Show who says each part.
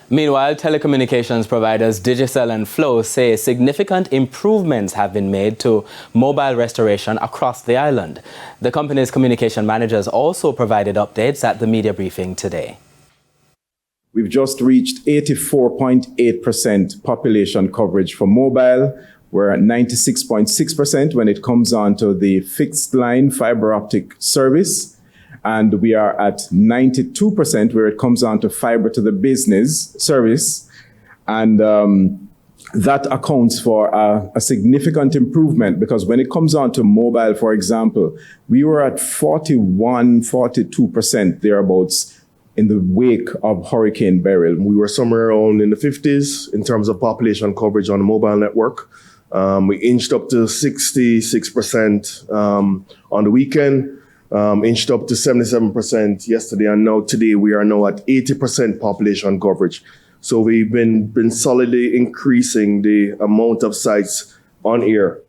Speaker 1: Meanwhile, telecommunications providers Digicel and Flow say significant improvements have been made to mobile restoration across the island. The company's communication managers also provided updates at the media briefing today.
Speaker 2: We've just reached 84.8% population coverage for mobile. We're at 96.6% when it comes on to the fixed line fiber optic service. And we are at 92% where it comes on to fiber to the business service. And that accounts for a significant improvement, because when it comes on to mobile, for example, we were at 42% thereabouts in the wake of Hurricane Beryl.
Speaker 3: We were somewhere around in the 50s in terms of population coverage on the mobile network. We inched up to 66% on the weekend. Inched up to 77% yesterday, and now today we are now at 80% population coverage. So we've been solidly increasing the amount of sites on air